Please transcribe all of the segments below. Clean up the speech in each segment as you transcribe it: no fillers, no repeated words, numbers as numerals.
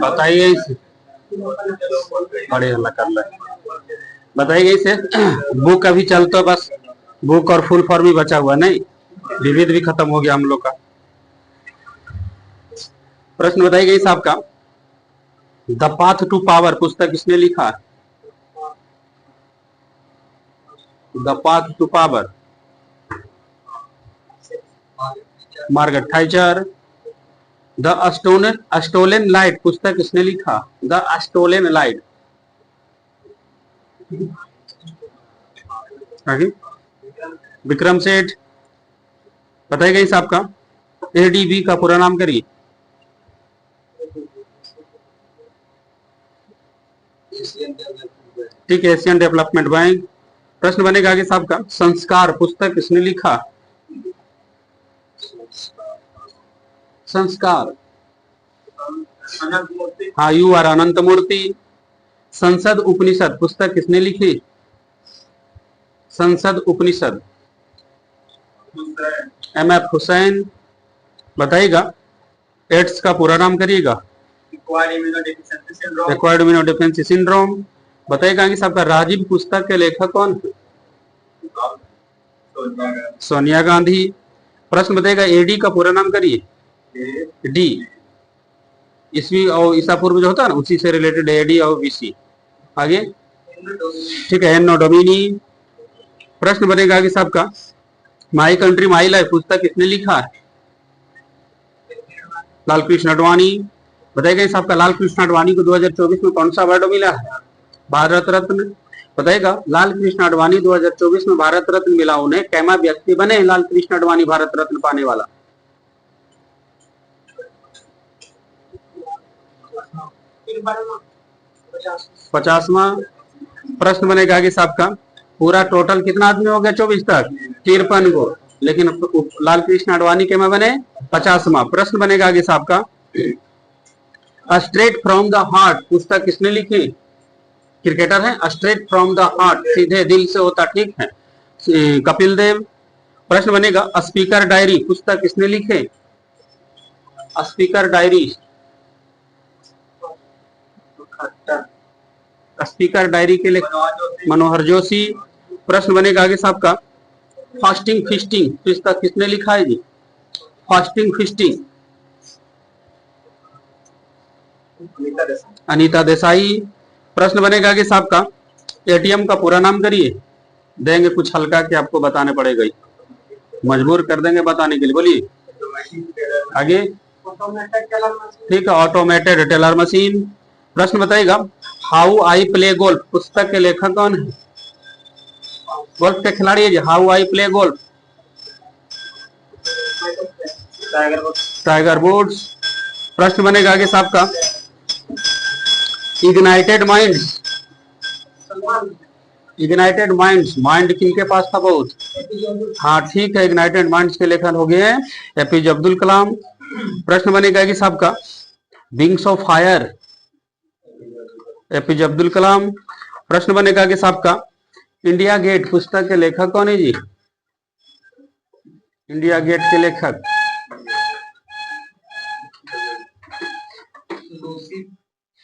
बताइए इसे, बड़े हल्ला कर रहे, बताइए इसे। बुक अभी चलता, बस बुक और फुल फॉर्म ही बचा हुआ, नहीं विविध भी खत्म हो गया हम लोग का। प्रश्न बताइए इस आपका, द पाथ टू पावर पुस्तक किसने लिखा है? The path to power, Margaret Thatcher. The stolen light पुस्तक किसने लिखा? The stolen light, Vikram Seth. बताइएगा इस आपका, एडीबी का पूरा नाम करिए। ठीक है, एशियन डेवलपमेंट बैंक। प्रश्न बनेगा आगे साहब का, संस्कार पुस्तक किसने लिखा? संस्कार, हाँ यू आर अनंत मूर्ति। संसद उपनिषद पुस्तक किसने लिखी? संसद उपनिषद, एम एफ हुसैन। बताइएगा एड्स का पूरा नाम करिएगा। Acquired immunodeficiency syndrome. बताइएगा कि सबका राजीव पुस्तक के लेखक कौन है? सोनिया गांधी। प्रश्न बताइएगा एडी का पूरा नाम करिए। डी, ईस्वी और ईसा पूर्व जो होता है ना, उसी से रिलेटेड एडी और बीसी। आगे ठीक है, एनो डोमिनी। प्रश्न बनेगा कि सबका, माई कंट्री माई लाइफ पुस्तक किसने लिखा है? लाल कृष्ण आडवाणी। बताइएगा इस आपका, लाल कृष्ण आडवाणी को 2024 में कौन सा अवार्ड मिला है? भारत रत्न। बताइएगा लाल कृष्ण आडवाणी 2024 में भारत रत्न मिला उन्हें, कैमा व्यक्ति बने लाल कृष्ण आडवाणी भारत रत्न पाने वाला? पचासवां। प्रश्न बनेगा आगे आपका, पूरा टोटल कितना आदमी हो गया 24 तक? 53 को, लेकिन लाल कृष्ण आडवाणी के में बने 50वां। प्रश्न बनेगा आगे आपका, स्ट्रेट फ्रॉम द हार्ट पुस्तक किसने लिखी? क्रिकेटर है, स्ट्रेट फ्रॉम द हार्ट, सीधे दिल से होता, ठीक है, कपिल देव। प्रश्न बनेगा, स्पीकर डायरी पुस्तक किसने लिखे? स्पीकर डायरी, स्पीकर डायरी के लिए मनोहर जोशी। प्रश्न बनेगा आगे साहब का, फास्टिंग फिस्टिंग पुस्तक किसने लिखा है जी? Fasting feasting, Anita Desai. प्रश्न बनेगा आगे साहब का, एटीएम का पूरा नाम करिए। देंगे कुछ हल्का कि आपको बताने पड़ेगा ही, मजबूर कर देंगे बताने के लिए, बोलिए आगे। ठीक है, ऑटोमेटेड टेलर मशीन। प्रश्न बताइएगा, हाउ आई प्ले गोल्फ पुस्तक के लेखक कौन है? गोल्फ के खिलाड़ी है जी, how I play golf, Tiger Woods. प्रश्न बनेगा आगे साहब का, ignited minds, ignited minds, mind किनके पास था बहुत? हाँ ठीक है, इग्नाइटेड माइंड्स के लेखन हो गए एपीजे अब्दुल कलाम। प्रश्न बनेगा कि साहब का, wings of fire, APJ Abdul Kalam. प्रश्न बनेगा कि साहब का, इंडिया गेट पुस्तक के लेखक कौन है जी? इंडिया गेट के लेखक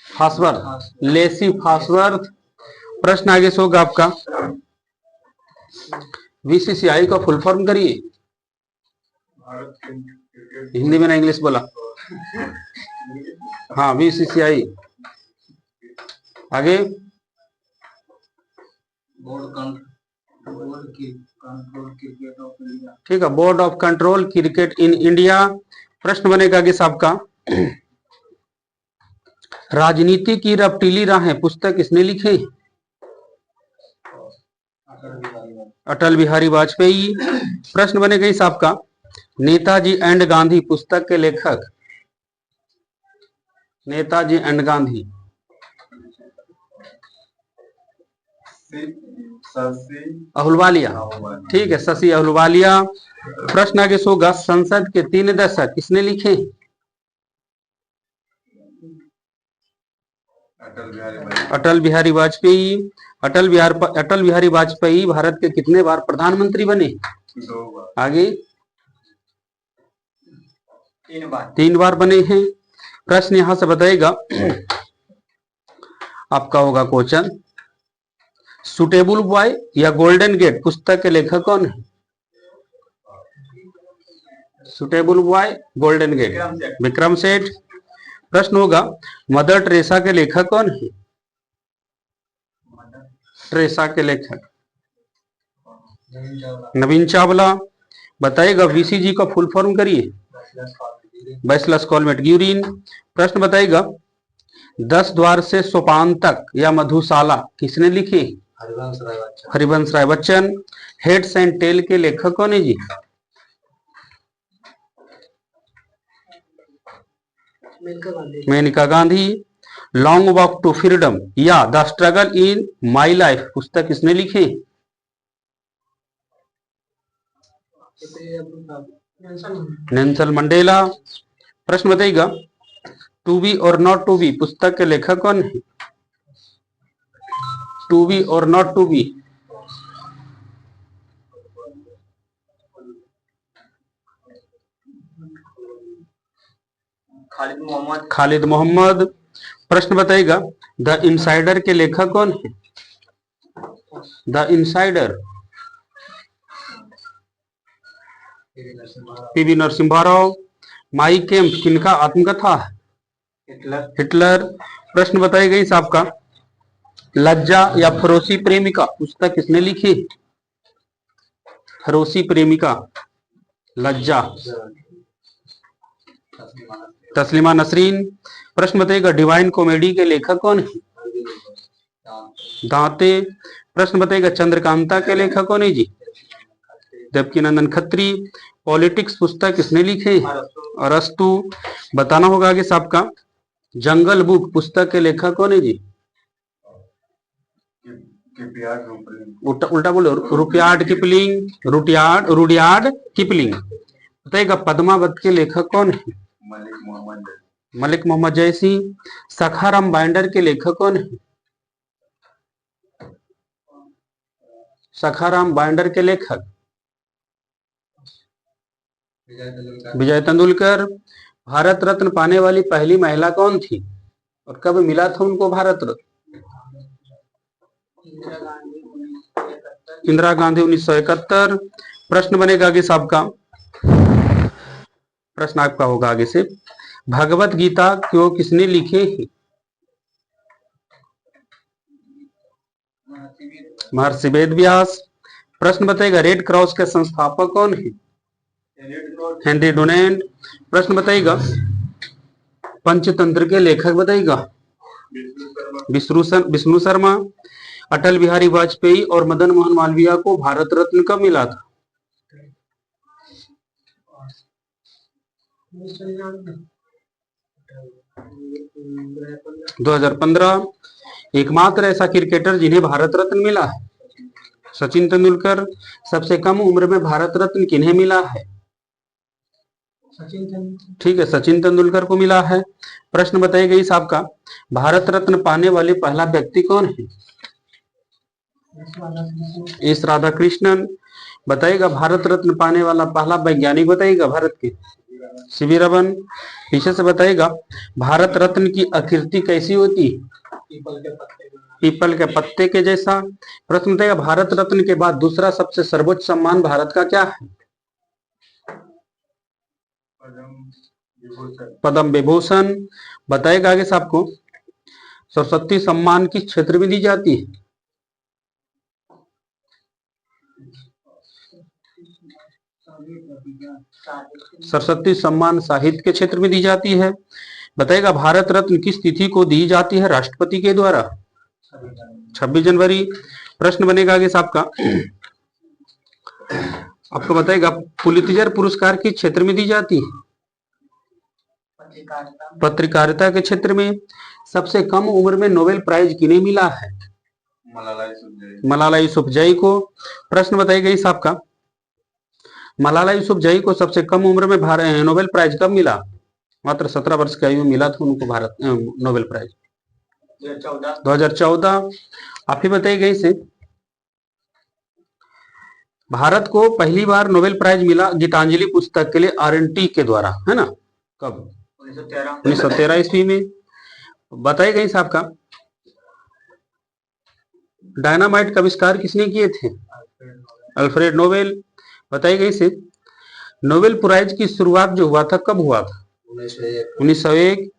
फास्वर्थ, लेसी फास्वर्थ। प्रश्न आगे से होगा आपका, बीसीसीआई का फुल फॉर्म करिए। हिंदी में ना इंग्लिश बोला, हाँ बीसीसीआई। आगे ठीक है, board of control cricket in India. प्रश्न बनेगा आगे साहब का, राजनीति की रपटीली राहें पुस्तक किसने लिखी? अटल बिहारी वाजपेयी। प्रश्न बनेगा इस आपका, नेताजी एंड गांधी पुस्तक के लेखक? नेताजी एंड गांधी, अहलुवालिया। ठीक है, शशि अहलुवालिया। प्रश्न आगे होगा, संसद के 3 दशक किसने लिखे? अटल बिहारी वाजपेयी। अटल बिहारी वाजपेयी भारत के कितने बार प्रधानमंत्री बने? 2 बार। आगे 3 बार बने हैं। प्रश्न यहां से बताएगा, आपका होगा क्वेश्चन, सुटेबल बॉय या गोल्डन गेट पुस्तक के लेखक कौन है? Suitable boy, golden gate, Vikram Seth. प्रश्न होगा, मदर टेरेसा के लेखक कौन है? टेरेसा के लेखक नवीन चावला। बताइएगा बीसीजी का फुल फॉर्म करिए। Bacillus Calmette Guerin. प्रश्न बताइएगा, 10 द्वार से सोपान तक या मधुशाला किसने लिखी? Harivansh Rai Bachchan. Heads and tail के लेखक कौन है जी? Maneka Gandhi. Long walk to freedom या the struggle in my life पुस्तक किसने लिखी? Nelson Mandela. प्रश्न बताइएगा, टू बी और नॉट टू बी पुस्तक के लेखक कौन है? टू बी और not to be, Khalid Mohammad. प्रश्न बताइएगा, द इनसाइडर के लेखक कौन है? The insider PV Narasimha Rao. Mein Kampf किनका आत्मकथा है? हिटलर। प्रश्न बताइएगा इस आपका, लज्जा या फरोसी प्रेमिका पुस्तक किसने लिखी? फरोसी प्रेमिका, लज्जा, तस्लीमा नसरीन। प्रश्न बताइएगा, डिवाइन कॉमेडी के लेखक कौन है? दांते। प्रश्न बताइएगा, चंद्रकांता के लेखक कौन है जी? देवकीनंदन खत्री। पॉलिटिक्स पुस्तक किसने लिखी? अरस्तु। बताना होगा आगे आपका, जंगल बुक पुस्तक के लेखक कौन है जी? उल्टा बोलो, रुडयार्ड किपलिंग। Rudyard Kipling. बताइएगा, पद्मावत के लेखक कौन है? मलिक मोहम्मद जैसी। सखाराम बाइंडर के लेखक कौन है? सखाराम बाइंडर के लेखक विजय तेंदुलकर। भारत रत्न पाने वाली पहली महिला कौन थी और कब मिला था उनको भारत रत्न? इंदिरा गांधी 1971। प्रश्न बनेगा आगे आपका, प्रश्न आपका होगा आगे से, भगवत गीता क्यों किसने लिखे है? महर्षि वेद व्यास। प्रश्न बताइएगा, रेड क्रॉस के संस्थापक कौन है? Henry donate. प्रश्न बताइएगा, पंचतंत्र के लेखक बताइएगा? विष्णु शर्मा। अटल बिहारी वाजपेयी और मदन मोहन मालवीय को भारत रत्न कब मिला था? 2015। एकमात्र ऐसा क्रिकेटर जिन्हें भारत रत्न मिला है, सचिन तेंदुलकर। सबसे कम उम्र में भारत रत्न किन्हें मिला है? ठीक है, सचिन तेंदुलकर को मिला है। प्रश्न बताइएगा इस आपका, भारत रत्न पाने वाले पहला व्यक्ति कौन है? एस राधाकृष्णन। बताइएगा, भारत रत्न पाने वाला पहला वैज्ञानिक बताइएगा भारत के? सीवी रमन। पीछे से बताइएगा, भारत रत्न की आकृति कैसी होती है? पीपल के पत्ते के जैसा। प्रश्न बताइएगा, भारत रत्न के बाद दूसरा सबसे सर्वोच्च सम्मान भारत का क्या है? पद्म विभूषण। बताइएगा आगे से आपको, सरस्वती सम्मान किस क्षेत्र में दी जाती है? सरस्वती सम्मान साहित्य के क्षेत्र में दी जाती है। बताइएगा, भारत रत्न किस तिथि को दी जाती है राष्ट्रपति के द्वारा? 26 जनवरी। प्रश्न बनेगा आगे से आपका, आपको बताएगा, पुलित्जर पुरस्कार किस क्षेत्र में दी जाती है? पत्रकारिता के क्षेत्र में। सबसे कम उम्र में नोबेल प्राइज किन्हें मिला है? मलाला यूसुफजई को। प्रश्न बताइएगा इस आपका, मलाला यूसुफजई को सबसे कम उम्र में नोबेल प्राइज कब मिला? मात्र 17 वर्ष की आयु में मिला था उनको भारत नोबेल प्राइज 2014। आप ही बताइएगा इसे, भारत को पहली बार नोबेल प्राइज मिला गीतांजलि पुस्तक के लिए, RNT के द्वारा, है ना? कब? 1913 ईस्वी में। बताइए इस आपका डायनामाइट का आविष्कार किसने किए थे? Alfred Nobel. बताइए इसे नोबेल प्राइज की शुरुआत जो हुआ था कब हुआ था? 1901।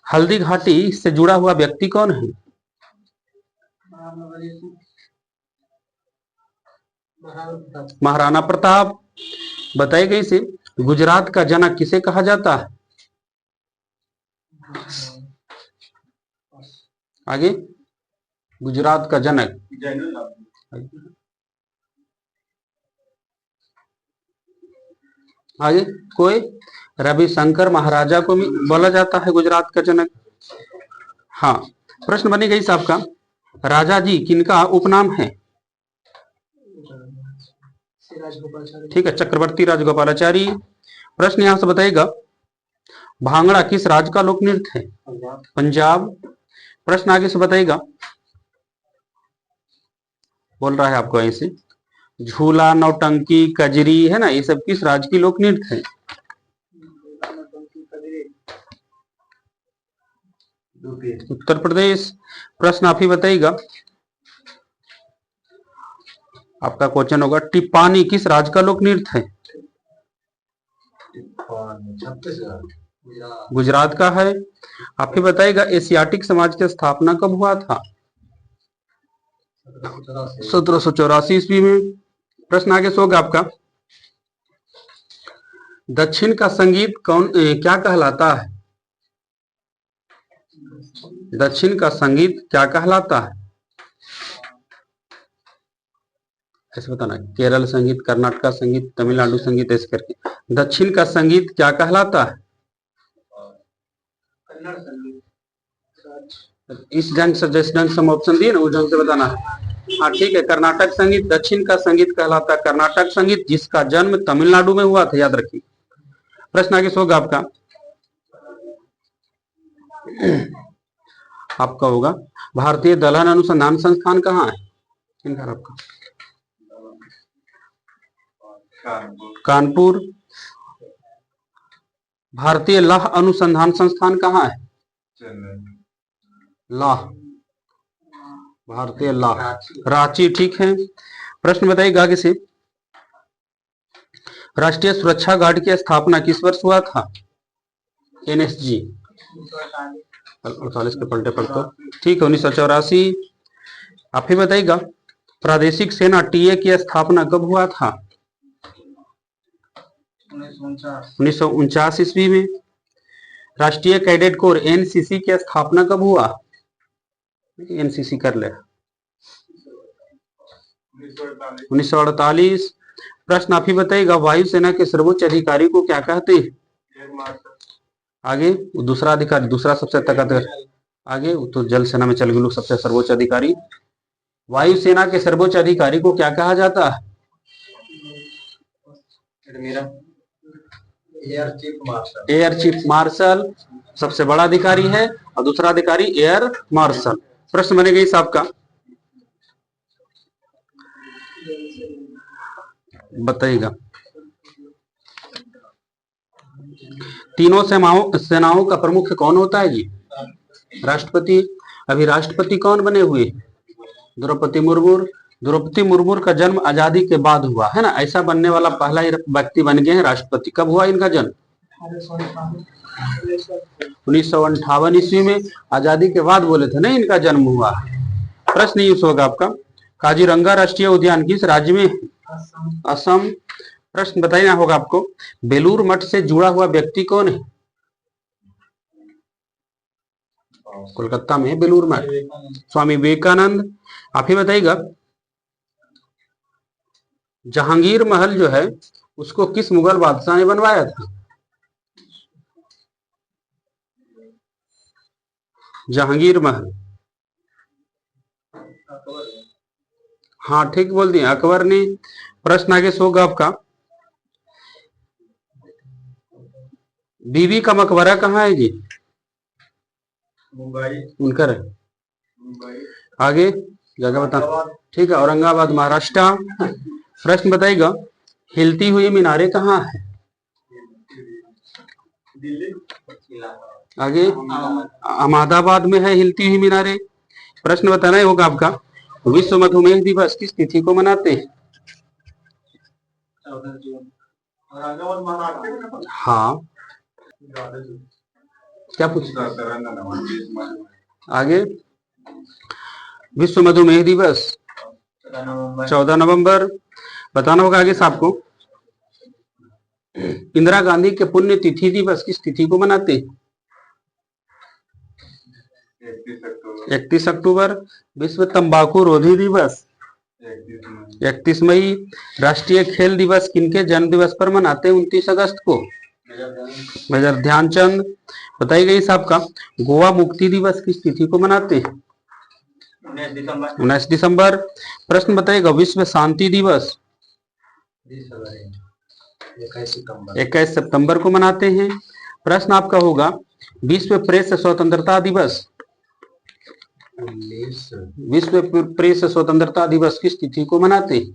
हल्दी घाटी से जुड़ा हुआ व्यक्ति कौन है? महाराणा प्रताप। बताइए इसे गुजरात का जनक किसे कहा जाता है? आगे गुजरात का जनक आगे कोई रविशंकर महाराजा को भी बोला जाता है गुजरात का जनक। हाँ, प्रश्न बनेगा इस आपका राजा जी किनका उपनाम है? ठीक है, चक्रवर्ती राजगोपालाचारी। प्रश्न यहां से बताएगा भांगड़ा किस राज्य का लोक नृत्य है? पंजाब। प्रश्न आगे से बताएगा बोल रहा है आपको ऐसे झूला, नौटंकी, कजरी है ना, ये सब किस राज्य की लोक नृत्य है? उत्तर प्रदेश। प्रश्न आप ही बताइएगा आपका क्वेश्चन होगा टिप्पानी किस राज्य का लोक नृत्य है? गुजरात का है। आप ही बताइएगा एशियाटिक समाज की स्थापना कब हुआ था? 1784 ईस्वी में। प्रश्न आगे से होगा आपका दक्षिण का संगीत कौन क्या कहलाता है? दक्षिण का संगीत क्या कहलाता है? ऐसे बताना, केरल संगीत, कर्नाटक संगीत, तमिलनाडु संगीत, ऐसे करके दक्षिण का संगीत क्या कहलाता है? इस ढंग से जिस ढंग से हम ऑप्शन दिए ना उस ढंग से बताना है। हाँ ठीक है, कर्नाटक संगीत दक्षिण का संगीत कहलाता है। कर्नाटक संगीत जिसका जन्म तमिलनाडु में हुआ था, याद रखिए। प्रश्न आगे होगा आपका आपका होगा भारतीय दलहन अनुसंधान संस्थान कहाँ है? आपका कानपुर। भारतीय लौह अनुसंधान संस्थान कहाँ है? लौह, भारतीय लौह, रांची। ठीक है। प्रश्न बताइएगा आगे से राष्ट्रीय सुरक्षा गार्ड की स्थापना किस वर्ष हुआ था? एनएसजी 48 के पलटे पलटो। ठीक है, 1984। आप ही बताइएगा प्रादेशिक सेना टीए की स्थापना कब हुआ था? 1949 ईस्वी में। राष्ट्रीय कैडेट कोर एनसीसी की स्थापना कब हुआ? एनसीसी कर ले 1948। प्रश्न आप ही बताइएगा वायुसेना के सर्वोच्च अधिकारी को क्या कहते हैं? आगे दूसरा अधिकारी, दूसरा सबसे ताकतवर। आगे तो जल सेना में चल गए लोग, सबसे सर्वोच्च अधिकारी। वायुसेना के सर्वोच्च अधिकारी को क्या कहा जाता है? एयर चीफ मार्शल सबसे बड़ा अधिकारी है और दूसरा अधिकारी एयर मार्शल। प्रश्न बनेगा इस आपका बताइएगा तीनों सेनाओं का प्रमुख कौन होता है जी? राष्ट्रपति। अभी राष्ट्रपति कौन बने हुए? द्रौपदी मुर्मू। द्रौपदी मुर्मू का जन्म आजादी के बाद हुआ है ना, ऐसा बनने वाला पहला ही व्यक्ति बन गए हैं राष्ट्रपति। कब हुआ इनका जन्म? 1958 ईस्वी में, आजादी के बाद बोले थे ना इनका जन्म हुआ। प्रश्न यूज होगा आपका काजीरंगा राष्ट्रीय उद्यान किस राज्य में? असम। प्रश्न बताइए होगा आपको बेलूर मठ से जुड़ा हुआ व्यक्ति कौन है? कोलकाता में बेलूर मठ, स्वामी विवेकानंद। आप ही बताइएगा जहांगीर महल जो है उसको किस मुगल बादशाह ने बनवाया था? जहांगीर महल, हाँ ठीक बोल दिए, अकबर ने। प्रश्न आगे से होगा आपका बीबी का मकबरा कहाँ है जी? मुंबई। उनका है आगे जगह बता। ठीक है, औरंगाबाद महाराष्ट्र। प्रश्न बताइएगा हिलती हुई मीनारें कहाँ है? आगे अहमदाबाद में है हिलती हुई मीनारें। प्रश्न बताना होगा आपका, विश्व मधुमेह दिवस किस तिथि को मनाते हैं? हाँ, क्या पूछ आगे? विश्व मधुमेह दिवस 14 नवंबर। बताना होगा आगे साहब को, इंदिरा गांधी के पुण्य तिथि दिवस किस तिथि को मनाते हैं? 31 अक्टूबर। विश्व तंबाकू रोधी दिवस 31 मई। राष्ट्रीय खेल दिवस किनके जन्म दिवस पर मनाते हैं 29 अगस्त को? मेजर ध्यानचंद। बताई गई साहब का, गोवा मुक्ति दिवस किस तिथि को मनाते हैं? 19 दिसंबर। प्रश्न बताइएगा, विश्व शांति दिवस 21 सितंबर को मनाते हैं। प्रश्न आपका होगा, विश्व प्रेस स्वतंत्रता दिवस किस तिथि को मनाते हैं?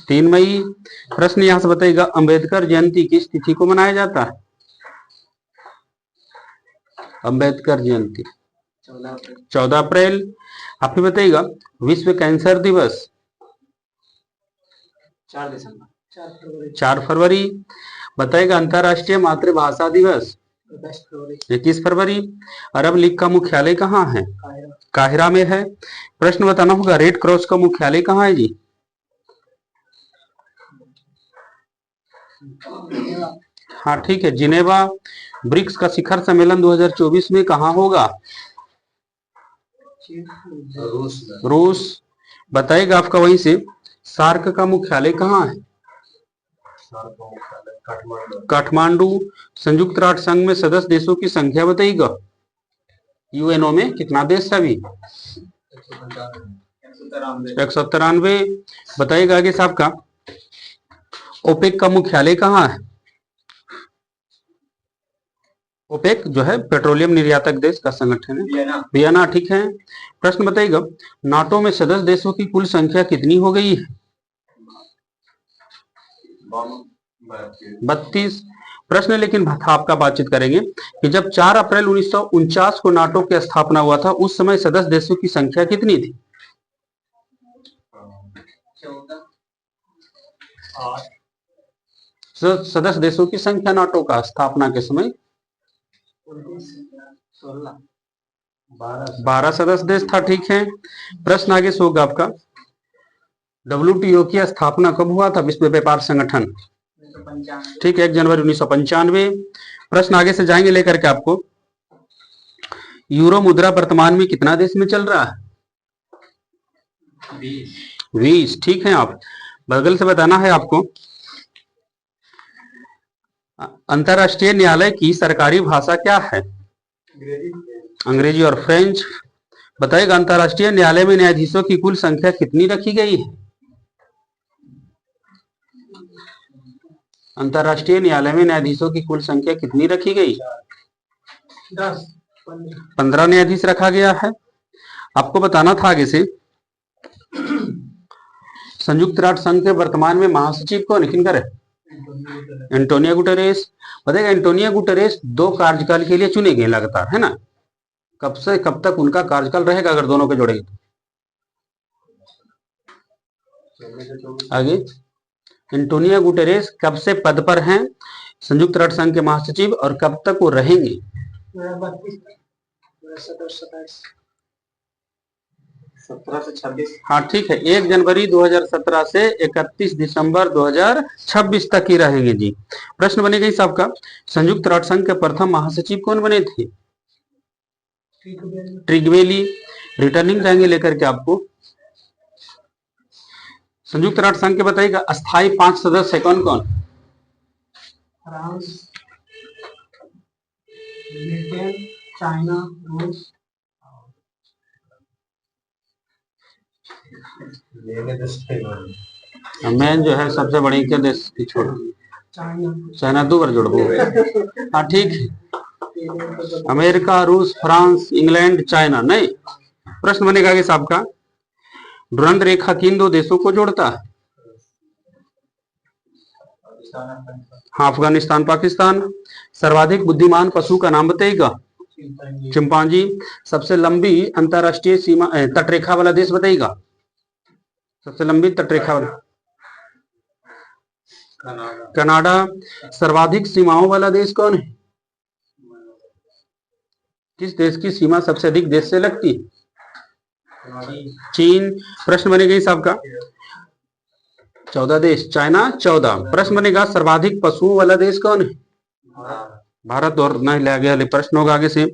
3 मई। प्रश्न यहां से बताइएगा, अंबेडकर जयंती किस तिथि को मनाया जाता है? अंबेडकर जयंती 14 अप्रैल। आप ही बताइएगा, विश्व कैंसर दिवस 4 फरवरी। बताइएगा, अंतर्राष्ट्रीय मातृभाषा दिवस 21 फरवरी। अरब लीग का मुख्यालय कहाँ है? काहिरा में है। प्रश्न बताना होगा, रेड क्रॉस का मुख्यालय कहाँ है जी? हाँ ठीक है, जिनेवा। ब्रिक्स का शिखर सम्मेलन 2024 में कहाँ होगा? रूस। बताइएगा आपका वहीं से, सार्क का मुख्यालय कहाँ है? काठमांडू। संयुक्त राष्ट्र संघ में सदस्य देशों की संख्या बताइएगा, यूएनओ में कितना देश है अभी? 193। बताइएगा आगे साहब का, ओपेक का मुख्यालय कहाँ है? ओपेक जो है पेट्रोलियम निर्यातक देश का संगठन है, वियना। ठीक है। प्रश्न बताइएगा, नाटो में सदस्य देशों की कुल संख्या कितनी हो गई है? 32। प्रश्न लेकिन आपका बातचीत करेंगे कि जब 4 अप्रैल 1949 को नाटो की स्थापना हुआ था, उस समय सदस्य देशों की संख्या कितनी थी? 14। सदस्य देशों की संख्या नाटो का स्थापना के समय 12 सदस्य देश था। ठीक है। प्रश्न आगे से होगा आपका, WTO की स्थापना कब हुआ था? विश्व व्यापार संगठन। ठीक है, 1 जनवरी 1995। प्रश्न आगे से जाएंगे लेकर के आपको, यूरो मुद्रा वर्तमान में कितना देश में चल रहा है? 20। ठीक है। आप बगल से बताना है आपको, अंतरराष्ट्रीय न्यायालय की सरकारी भाषा क्या है? अंग्रेजी और फ्रेंच। बताइएगा, अंतरराष्ट्रीय न्यायालय में न्यायाधीशों की कुल संख्या कितनी रखी गई है? अंतरराष्ट्रीय न्यायालय में न्यायाधीशों की कुल संख्या कितनी रखी गई? 15 न्यायाधीश रखा गया है। आपको बताना था आगे से, संयुक्त राष्ट्र संघ के वर्तमान में महासचिव कौन है? किनकर है? Antonio Guterres. बताइएगा, एंटोनियो गुटेरेस 2 कार्यकाल के लिए चुने गए लगातार, है ना? कब से कब तक उनका कार्यकाल रहेगा अगर दोनों के जोड़ेंगे तो? आगे, एंटोनियो गुटेरेस कब से पद पर हैं संयुक्त राष्ट्र संघ के महासचिव और कब तक वो रहेंगे? 17 से 26। हाँ ठीक है, 1 जनवरी 2017 से 31 दिसंबर 2026 तक ही रहेंगे जी। प्रश्न बनेगा इस आपका, संयुक्त राष्ट्र संघ के प्रथम महासचिव कौन बने थे? ट्रिगवेली। रिटर्निंग जाएंगे लेकर के आपको, संयुक्त राष्ट्र संघ के बताइएगा अस्थायी 5 सदस्य कौन कौन? फ्रांस, ब्रिटेन, चाइना, रूस। मेन जो है सबसे बड़ी क्या देश की छोड़? चाइना 2 बार जोड़ो। हाँ ठीक है, अमेरिका, रूस, फ्रांस, इंग्लैंड, चाइना नहीं। प्रश्न बनेगा आगे साहब का, डुरंड रेखा किन 2 देशों को जोड़ता है? हाँ, अफगानिस्तान, पाकिस्तान। सर्वाधिक बुद्धिमान पशु का नाम बताइएगा। चिंपांजी। सबसे लंबी अंतरराष्ट्रीय सीमा तटरेखा वाला देश बताइएगा। सबसे लंबी तटरेखा वाला कनाडा। सर्वाधिक सीमाओं वाला देश कौन है? किस देश की सीमा सबसे अधिक देश से लगती है? चीन। प्रश्न बनेगा इस आपका 14 देश, चाइना 14। प्रश्न बनेगा सर्वाधिक पशुओं वाला देश कौन है? भारत। और नहीं ले गया प्रश्न होगा आगे से।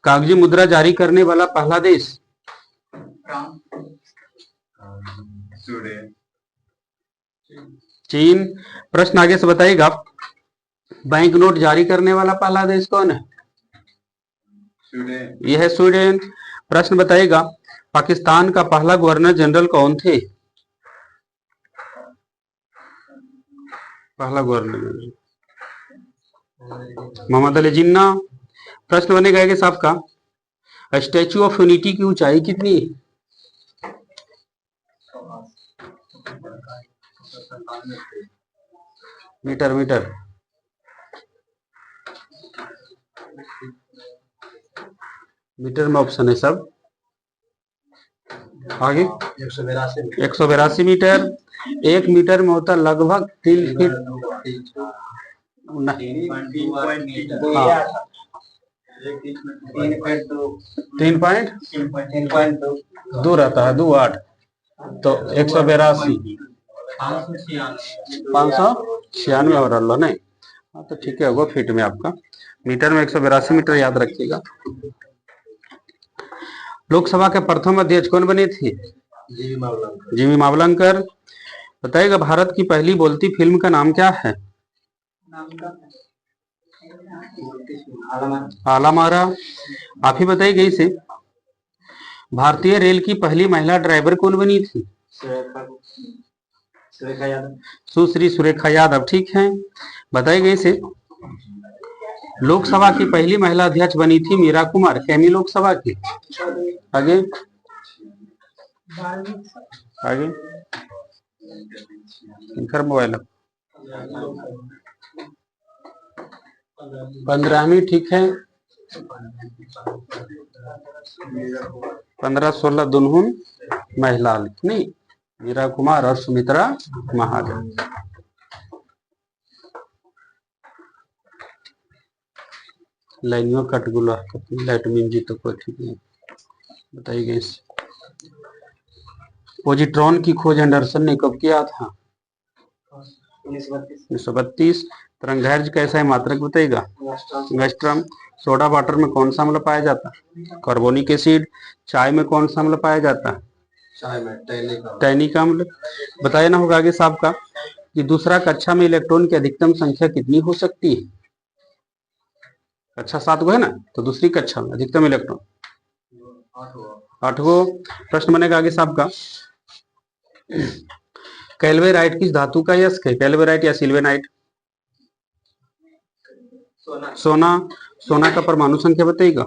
कागजी मुद्रा जारी करने वाला पहला देश? चीन। प्रश्न आगे से बताइएगा बैंक नोट जारी करने वाला पहला देश कौन है? यह है स्वीडन। प्रश्न बताइएगा पाकिस्तान का पहला गवर्नर जनरल कौन थे? पहला गवर्नर जनरल मोहम्मद अली जिन्ना। प्रश्न बनेगा कि साहब का स्टैच्यू ऑफ यूनिटी की ऊंचाई कितनी है? मीटर मीटर मीटर में ऑप्शन है सब। आगे 182 मीटर। 1 मीटर में होता लगभग 3 फीट। 3.2 रहता है 2.8 तो 182 596 हो रहा नहीं। हाँ तो ठीक है होगा फीट में आपका। मीटर में 182 मीटर याद रखिएगा। लोकसभा के प्रथम अध्यक्ष कौन बने थे? जीवी मावलंकर। बताइएगा भारत की पहली बोलती फिल्म का नाम क्या है? आलामारा। आप ही बताइएगा इसे भारतीय रेल की पहली महिला ड्राइवर कौन बनी थी? सुश्री सुरेखा यादव। ठीक है। बताइएगा इसे लोकसभा की पहली महिला अध्यक्ष बनी थी मीरा कुमार। कैमी लोकसभा की। आगे आगे मोबाइल 15वीं। ठीक है। 15-16 दोनों महिला नहीं, मीरा कुमार और सुमित्रा महाजन। लाइनियों कट गुला लाइटमिन जी तो कोई ठीक नहीं। बताइएगा इस पोजिट्रॉन की खोज एंडरसन ने कब किया था? 1932। तरंगदैर्घ्य कैसा है मात्रक बताइएगा? एंगस्ट्रॉम। सोडा वाटर में कौन सा अम्ल पाया जाता है? Carbonic acid. चाय में कौन सा अम्ल पाया जाता है? चाय में टैनिक अम्ल। बताया ना होगा आगे साहब का कि दूसरा कक्षा में इलेक्ट्रॉन की अधिकतम संख्या कितनी हो सकती है? कक्षा 7 को है ना, तो दूसरी कक्षा में अधिकतम इलेक्ट्रॉन 8 को। प्रश्न बनेगा आगे साहब का कैल्वेराइट किस धातु का यस्क है? कैल्वेराइट या सिल्वेनाइट? सोना। सोना का परमाणु संख्या बताइएगा।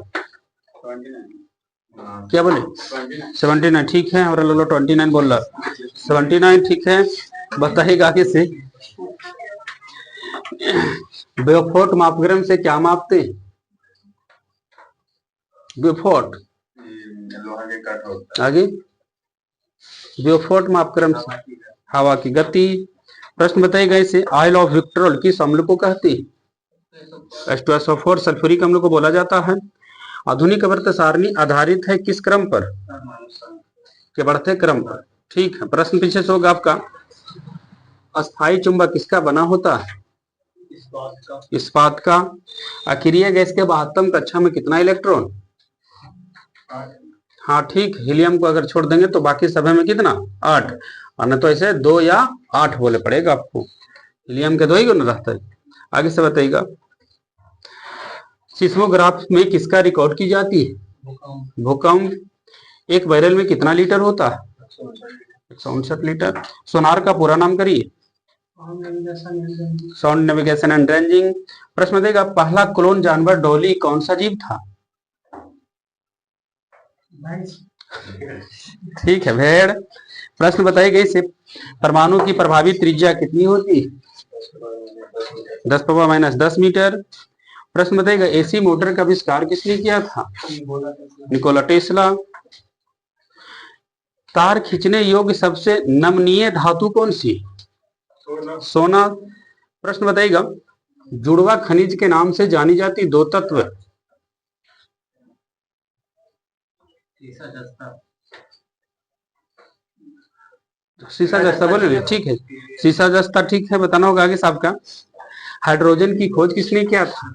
क्या बोले? 79। ठीक है। और 29 बोल रहा 79। ठीक है। बताइएगा आगे से बेफोर्ट मापग्रम से क्या मापते हैं? बेफोर्ट आगे बेफोर्ट मापक्रम से हवा की गति। प्रश्न बताइएगा इसे ऑयल ऑफ विट्रोल किस अम्ल को कहते हैं? H2SO4 सल्फ्यूरिक अम्ल को बोला जाता है। आधुनिक आवर्त सारणी आधारित है किस क्रम पर? के बढ़ते क्रम पर। ठीक है। प्रश्न पीछे से होगा आपका अस्थायी चुंबक किसका बना होता है? इस्पात का। अक्रिय गैस के 72 कक्षा में कितना इलेक्ट्रॉन? हाँ ठीक। हीलियम को अगर छोड़ देंगे तो बाकी सभी में कितना? 8। और न तो ऐसे 2 या 8 बोले पड़ेगा आपको। हीलियम के 2 ही गुण रहता है। आगे से बताइएगा सिस्मोग्राफ में किसका रिकॉर्ड की जाती है? भूकंप। एक बैरल में कितना लीटर होता है? 159 लीटर। सोनार का पूरा नाम करिए। Sound navigation and ranging. प्रश्न देगा पहला क्लोन जानवर डॉली कौन सा जीव था? ठीक है, भेड़। प्रश्न बताइएगा इसे परमाणु की प्रभावी त्रिज्या कितनी होती है? 10⁻⁻10 मीटर। प्रश्न बताइएगा एसी मोटर का आविष्कार किसने किया था? Nikola Tesla. तार खींचने योग्य सबसे नमनीय धातु कौन सी? सोना। प्रश्न बताइएगा जुड़वा खनिज के नाम से जानी जाती दो तत्व? सीसा जस्ता बोले, ठीक है, सीसा जस्ता ठीक है, बताना होगा आगे साहब का। हाइड्रोजन की खोज किसने किया था?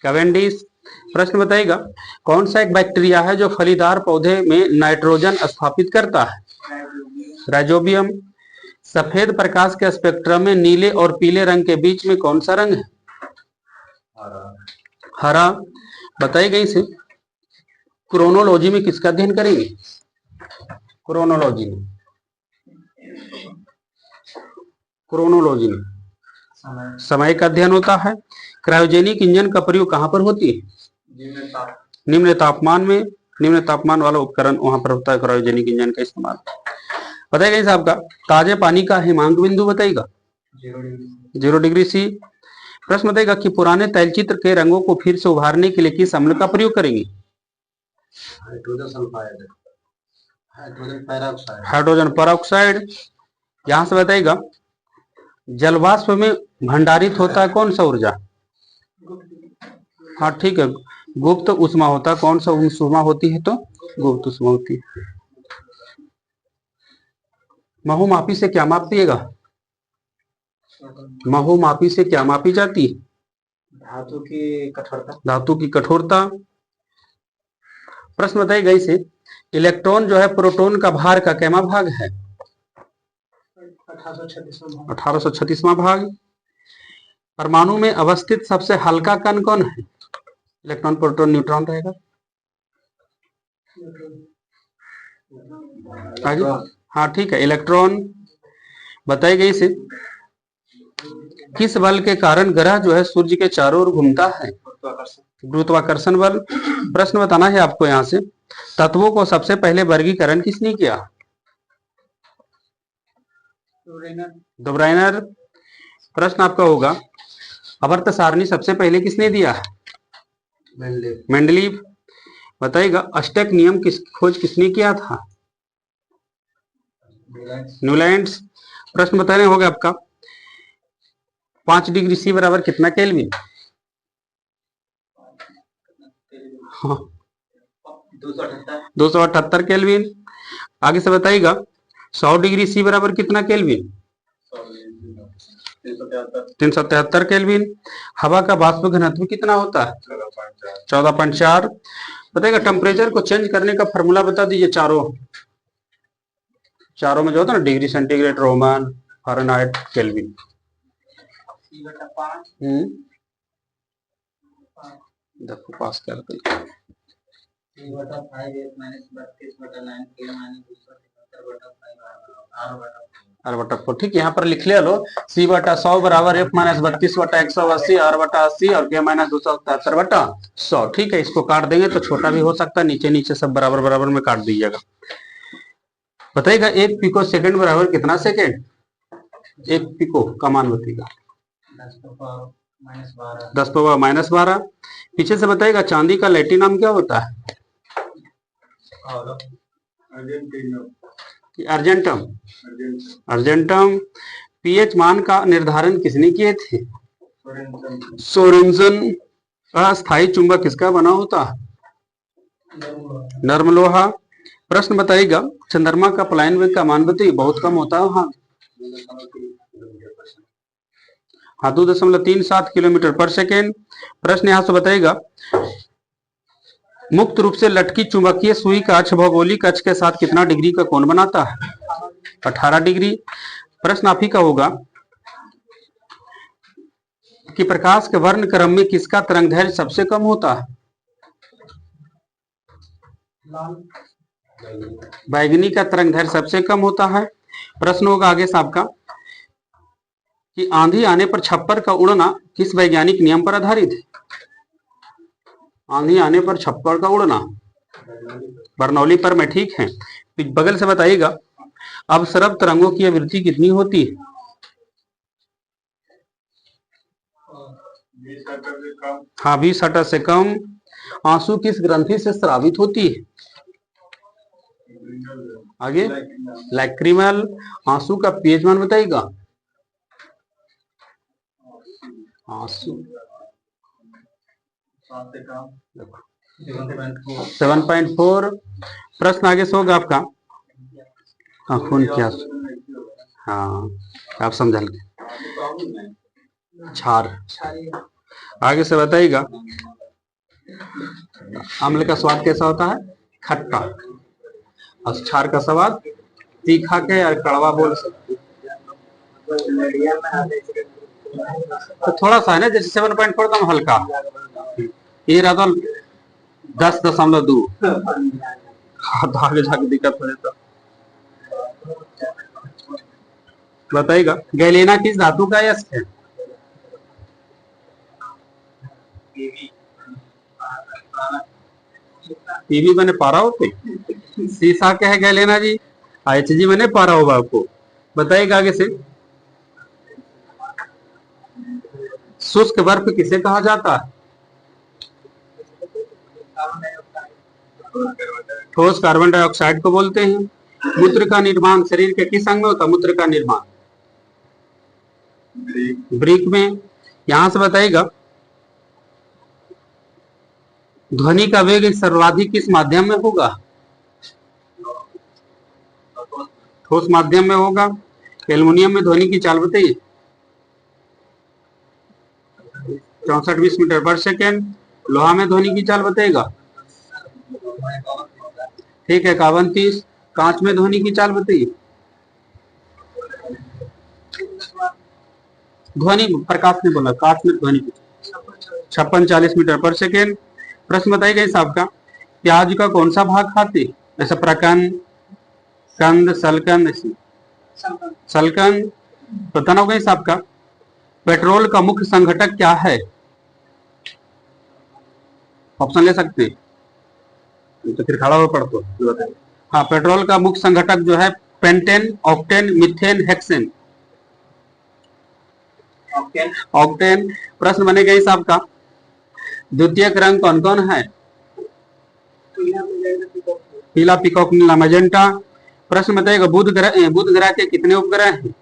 कैवेंडिश। प्रश्न बताइएगा कौन सा एक बैक्टीरिया है जो फलीदार पौधे में नाइट्रोजन स्थापित करता है? राइजोबियम। सफेद प्रकाश के स्पेक्ट्रम में नीले और पीले रंग के बीच में कौन सा रंग है? हरा। बताइएगा इसे क्रोनोलॉजी में किसका अध्ययन करेंगे? क्रोनोलॉजी में समय का अध्ययन होता है। क्रायोजेनिक इंजन का प्रयोग कहां पर होती है? निम्न तापमान में। निम्न तापमान वाला उपकरण वहां पर होता है क्रायोजेनिक इंजन का इस्तेमाल। बताइएगा साहब का ताजे पानी का हिमांक बिंदु बताइएगा? 0 डिग्री सी। प्रश्न बताइएगा कि पुराने तैलचित्र के रंगों को फिर से उभारने के लिए किस अम्ल का प्रयोग करेंगे? Hydrogen peroxide. यहां से बताइएगा जलवाष्प में भंडारित होता है कौन सा ऊर्जा? हाँ ठीक है, गुप्त उष्मा होता है। कौन सा उष्मा होती है? तो गुप्त उष्मा होती है। महुमापी से क्या मापिएगा? महुमापी से क्या मापी जाती है? धातु की कठोरता। धातु की कठोरता। प्रश्न बताइएगा इसे इलेक्ट्रॉन जो है प्रोटॉन का भार का कैमा भाग है? 1836वां भाग। परमाणु में अवस्थित सबसे हल्का कण कौन है? इलेक्ट्रॉन प्रोटॉन न्यूट्रॉन रहेगा। आगे हाँ ठीक है, इलेक्ट्रॉन। बताइएगा इसे किस बल के कारण ग्रह जो है सूर्य के चारों ओर घूमता है? गुरुत्वाकर्षण बल। प्रश्न बताना है आपको यहां से तत्वों को सबसे पहले वर्गीकरण किसने किया? डुब्राइनर। प्रश्न आपका होगा आवर्त सारणी सबसे पहले किसने दिया है? मेंडलीव। बताइएगा अष्टक नियम की खोज किसने किया था? न्यूलैंड्स। प्रश्न बताने होगा आपका 5 डिग्री सी बराबर कितना केल्विन? हाँ 278 केल्विन। आगे से बताइएगा 100 डिग्री सी बराबर कितना केल्विन? 373 केल्विन। हवा का वाष्प घनत्व कितना होता है? 14.4। बताइएगा टेम्परेचर को चेंज करने का फॉर्मूला बता दीजिए। चारों में जो होता है ना degree centigrade, Roman, Fahrenheit, kelvin. देखो पास करते ठीक, यहाँ पर लिख लिया लो C/100 बराबर F-32/180 R/80 और K-277/100। ठीक है, इसको काट देंगे तो छोटा भी हो सकता है, नीचे नीचे सब बराबर बराबर में काट दीजिएगा। बताइएगा 1 पिको सेकंड बराबर कितना सेकंड? 1 पिको का मान बताइएगा 10⁻⁻12। पीछे से बताइएगा चांदी का लैटिन नाम क्या होता है? अर्जेंटम। अर्जेंटम। पीएच मान का निर्धारण किसने किए थे? सोरेनसन। अस्थायी चुंबक किसका बना होता है? नर्म लोहा। प्रश्न बताइएगा चंद्रमा का पलायन वेग का मान बताइए। बहुत कम होता है वहां। हाँ 2.37 किलोमीटर पर सेकेंड। प्रश्न यहां से बताइएगा मुक्त रूप से लटकी चुंबकीय सुई का अक्ष भौगोलिक अक्ष के साथ कितना डिग्री का कोण बनाता है? 18 डिग्री। प्रश्न आप ही का होगा कि प्रकाश के वर्ण क्रम में किसका तरंगदैर्घ्य सबसे कम होता है? बैगनी का तरंगदैर्घ्य सबसे कम होता है। प्रश्न होगा आगे साहब का कि आंधी आने पर छप्पर का उड़ना किस वैज्ञानिक नियम पर आधारित है? आंधी आने पर छप्पर का उड़ना बर्नौली पर में। ठीक है, बगल से बताइएगा अब सरब तरंगों की आवृत्ति कितनी होती है? हाँ 20 से कम। आंसू किस ग्रंथि से स्रावित होती है? आगे लैक्रिमल। आंसू का पीएच मान बताइएगा। आंसू 7.4। प्रश्न आगे से होगा आपका। खून क्या? हाँ आप समझ गए। क्षार। आगे से बताइएगा। अम्ल का स्वाद कैसा होता है? खट्टा। और क्षार का स्वाद तीखा के या कड़वा बोल सकते। तो थोड़ा सा है ना, जैसे 7.4 एकदम हल्का, ये रहा तो 10.2। तो आगे जाके दिक्कत हो जाता। बताइएगा गैलेना किस धातु का यस्क है? पीवी बने पारा होते। सीसा क्या है गैलेना जी? HG बने पारा होगा आपको। बताइएगा आगे से। शुष्क बर्फ किसे कहा जाता है? ठोस कार्बन डाइऑक्साइड को बोलते हैं। मूत्र का निर्माण शरीर के किस अंग में होता है? मूत्र का निर्माण ब्रीक में। यहां से बताइएगा ध्वनि का वेग सर्वाधिक किस माध्यम में होगा? ठोस माध्यम में होगा। एल्युमिनियम में ध्वनि की चाल बताइए। 64-20 मीटर पर सेकेंड। लोहा में ध्वनि की चाल बताइएगा। ठीक है 51-30। कांच में ध्वनि की चाल बताइए। ध्वनि प्रकाश ने बोला, कांच में ध्वनि की 56-40 मीटर पर सेकेंड। प्रश्न बताइएगा इस आपका। प्याज का कौन सा भाग खाते? जैसे प्रकंद, कंद, सलकंद। सलकंद बताना होगा इस आपका। पेट्रोल का मुख्य संघटक क्या है? ऑप्शन ले सकते हैं तो फिर खड़ा हो पड़तो। हाँ पेट्रोल का मुख्य संघटक जो है pentane, octane, methane, hexane. Octane. प्रश्न बनेगा इस आपका। द्वितीयक रंग कौन कौन है? पीला, पीकॉक, नीला, मैजेंटा। प्रश्न बताइएगा बुध ग्रह के कितने उपग्रह हैं?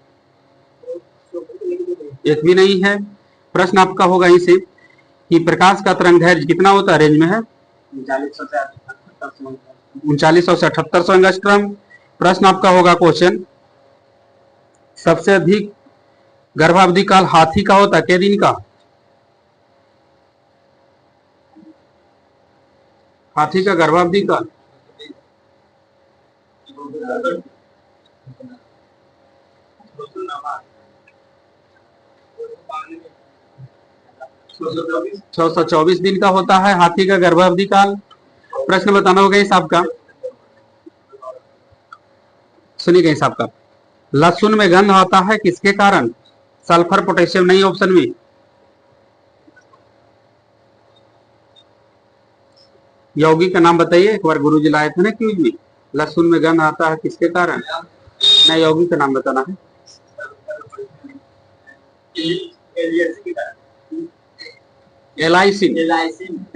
एक भी नहीं है। प्रश्न आपका होगा इसे कि प्रकाश का तरंग दैर्घ्य कितना होता है? रेंज में है 3900 से 7800 एंगस्ट्रम। प्रश्न आपका होगा क्वेश्चन सबसे अधिक गर्भावधि काल हाथी का होता है क्या दिन का? हाथी का गर्भावधि काल 624 दिन का होता है हाथी का गर्भावधि काल। प्रश्न बताना होगा इस आपका। सुनिएगा इस आपका। लहसुन में गंध आता है किसके कारण? सल्फर, पोटेशियम नहीं ऑप्शन में। यौगिक का नाम बताइए। एक बार गुरुजी लाए थे ना क्यूज में। लहसुन में गंध आता है किसके कारण? नहीं यौगिक का नाम बताना है। एलाइसिन।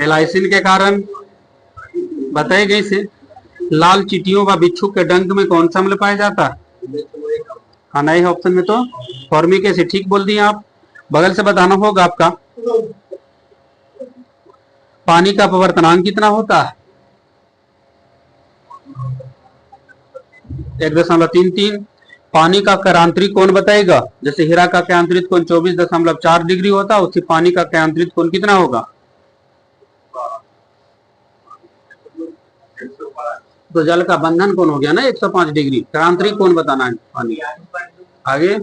एलाइसिन के कारण। बताइए इसे। लाल चींटियों व बिच्छू के डंक में कौन सा अम्ल पाया जाता है? हाँ नहीं ऑप्शन में तो फॉर्मिक एसिड। ठीक बोल दिए आप। बगल से बताना होगा आपका। पानी का अपवर्तनांक कितना होता है? 1.33। पानी का क्रांतिक कोण बताएगा। जैसे हीरा का क्रांतिक कोण 24.4 डिग्री होता है, उससे पानी का क्रांतिक कोण कितना होगा? तो जल का बंधन कोण हो गया ना 105 डिग्री। क्रांतिक कोण बताना है पानी। आगे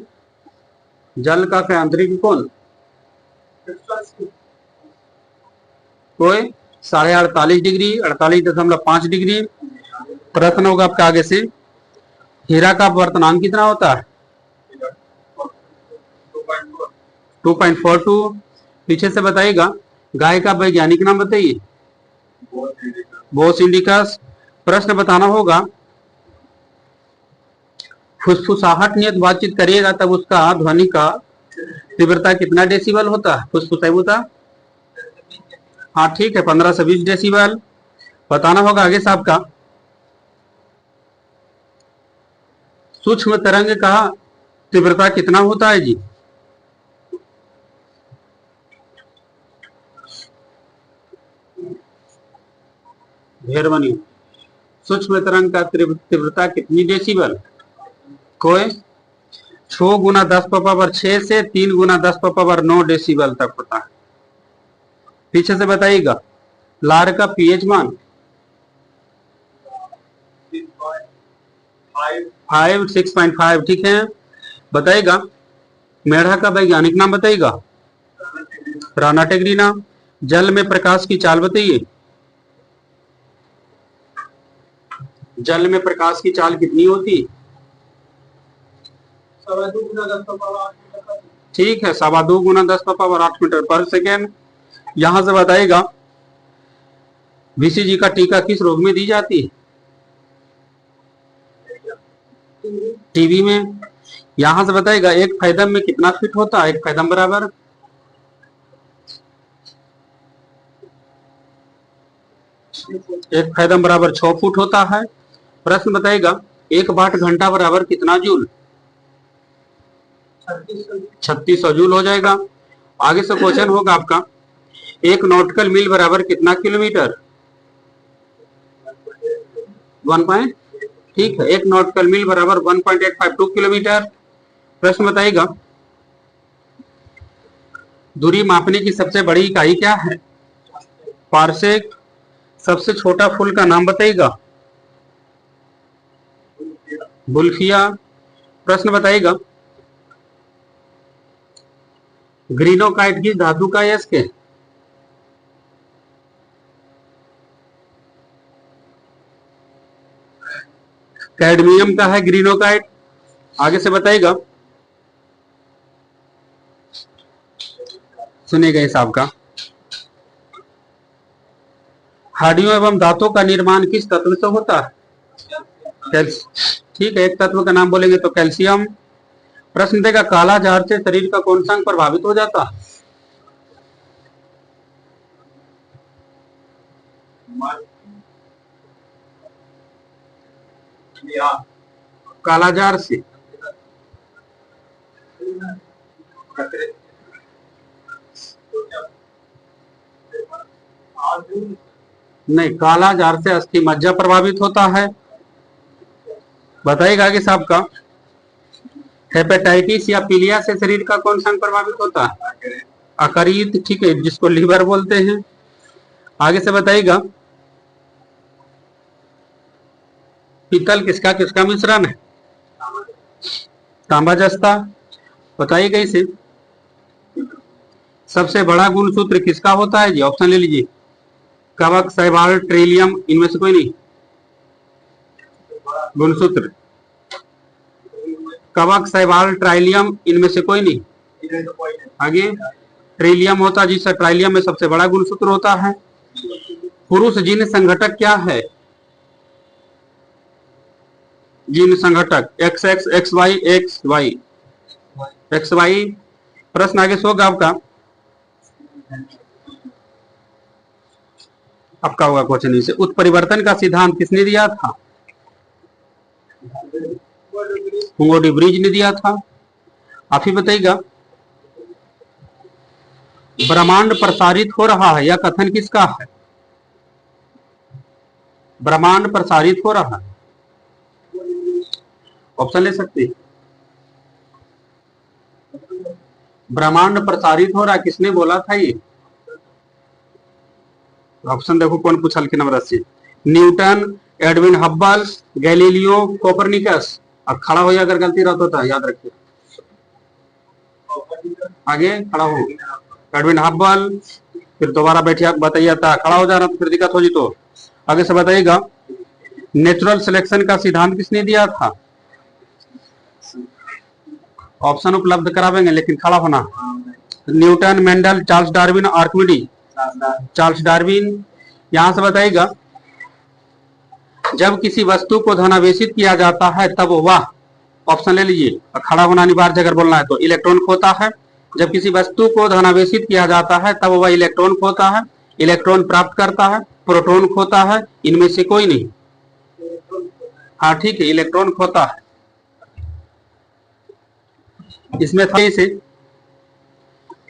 जल का क्रांतिक कोण कोई 48.5 डिग्री, 48.5 डिग्री। प्रश्न होगा आपका आगे से। हीरा का अपवर्तनांक कितना होता है? 2.42। पीछे से बताइएगा। गाय का वैज्ञानिक नाम बताइए। बोस इंडिकस। प्रश्न बताना होगा। फुसफुसाहट नियत बातचीत करिएगा तब उसका ध्वनि का तीव्रता कितना डेसिबल होता है? फुसफुसाई होता हाँ ठीक है, 15 से 20 डेसिबल। बताना होगा आगे साहब का। सूक्ष्म तरंग का तीव्रता कितना होता है जी? मेहरबानी। सूक्ष्म तरंग का तीव्रता कितनी डेसिबल? कोई 6 गुना 10 पावर 6 से 3 गुना 10 पावर 9 डेसिबल तक होता है। पीछे से बताइएगा लार का पीएच मान 5 6.5 ठीक है। बताइएगा मेढा का वैज्ञानिक नाम बताइएगा। राणा टेगरीना। जल में प्रकाश की चाल बताइए। जल में प्रकाश की चाल कितनी होती? ठीक है, 2.25 गुना 10 पावर 8 मीटर पर सेकेंड। यहां से बताइएगा बीसीजी का टीका किस रोग में दी जाती है? टीबी में। यहां से बताइएगा एक फैदम में कितना फीट होता है? एक फैदम बराबर एक फैदम बराबर 6 फुट होता है। प्रश्न बताइएगा 1 वाट घंटा बराबर कितना जूल? 3600 जूल हो जाएगा। आगे से क्वेश्चन होगा आपका 1 नॉटिकल मील बराबर कितना किलोमीटर? 1 ठीक है, 1 नॉटिकल मील बराबर 1.852 किलोमीटर। प्रश्न बताइएगा दूरी मापने की सबसे बड़ी इकाई क्या है? पारसेक। सबसे छोटा फूल का नाम बताइएगा। बुल्फिया। प्रश्न बताइएगा ग्रीनोकाइट की धातु का यस्क है? कैडमियम का है ग्रीनोकाइट। आगे से बताइएगा सुनिएगा हिसाब का हड्डियों एवं दांतों का निर्माण किस तत्व से होता है? ठीक है, एक तत्व का नाम बोलेंगे तो कैल्शियम। प्रश्न देगा काला जार से शरीर का कौन सा अंग प्रभावित हो जाता है? कालाजार से नहीं, कालाजार से अस्थि मज्जा प्रभावित होता है। बताइएगा आगे साहब का हेपेटाइटिस या पीलिया से शरीर का कौन सा अंग प्रभावित होता है? अकरीत ठीक है, जिसको लीवर बोलते हैं। आगे से बताइएगा पीतल किसका किसका मिश्रण है? तांबा जस्ता। बताइएगा इसे सबसे बड़ा गुणसूत्र किसका होता है जी? ऑप्शन ले लीजिए कवक शैवाल ट्रिलियम, इनमें से कोई नहीं। गुणसूत्र कवक शैवाल ट्राइलियम, इनमें से कोई नहीं। आगे ट्रिलियम होता है जिससे ट्राइलियम में सबसे बड़ा गुणसूत्र होता है। पुरुष जीन संघटक क्या है? जीन संघटक XX XY XY XY। प्रश्न आगे से होगा आपका होगा क्वेश्चन इसे उत्परिवर्तन का सिद्धांत किसने दिया था? हुंगो ब्रिज ने दिया था। आप ही बताइएगा ब्रह्मांड प्रसारित हो रहा है, यह कथन किसका है? ब्रह्मांड प्रसारित हो रहा है, ऑप्शन ले सकते हैं। ब्रह्मांड प्रसारित हो रहा है, किसने बोला था ये? ऑप्शन देखो कौन पूछा लिखे नंबर से Newton, Edwin Hubble, Galileo, Copernicus. अब खड़ा हो अगर गलती रहता था याद रखिए। आगे खड़ा हो एडविन हब्बल, फिर दोबारा बैठिए बताइए था खड़ा हो जा रहा फिर दिक्कत हो जी। तो आगे से बताइएगा नेचुरल सिलेक्शन का सिद्धांत किसने दिया था? ऑप्शन उपलब्ध करावेंगे लेकिन खड़ा होना। Newton, Mendel, Charles Darwin, Archimedes. Charles Darwin. यहां से बताइएगा जब किसी वस्तु को धनावेशित किया जाता है तब वह, ऑप्शन ले लीजिए खड़ा होना अनिवार्य अगर बोलना है तो, इलेक्ट्रॉन खोता है। जब किसी वस्तु को धनावेशित किया जाता है तब वह इलेक्ट्रॉन खोता है। इलेक्ट्रॉन प्राप्त करता है, प्रोटॉन खोता है, इनमें से कोई नहीं। हाँ ठीक है, इलेक्ट्रॉन खोता है। इसमें था इसे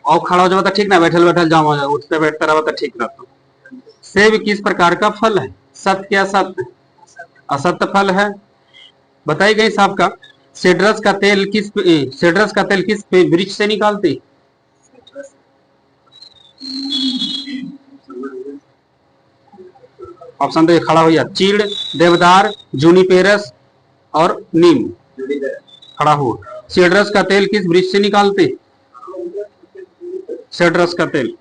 और खड़ा हो जाओ तो ठीक ना, बैठल बैठल जाओ, उठते बैठते रहो तो ठीक ना। तो सेब किस प्रकार का फल है? सत्य या असत्य? असत्य फल है। बताई गई साहब का सिट्रस का तेल किस वृक्ष से निकालते? ऑप्शन तो खड़ा हो गया, चीड़, देवदार, जूनिपेरस और नीम। खड़ा हो, सिट्रस का तेल किस वृक्ष से निकालते? सिट्रस का तेल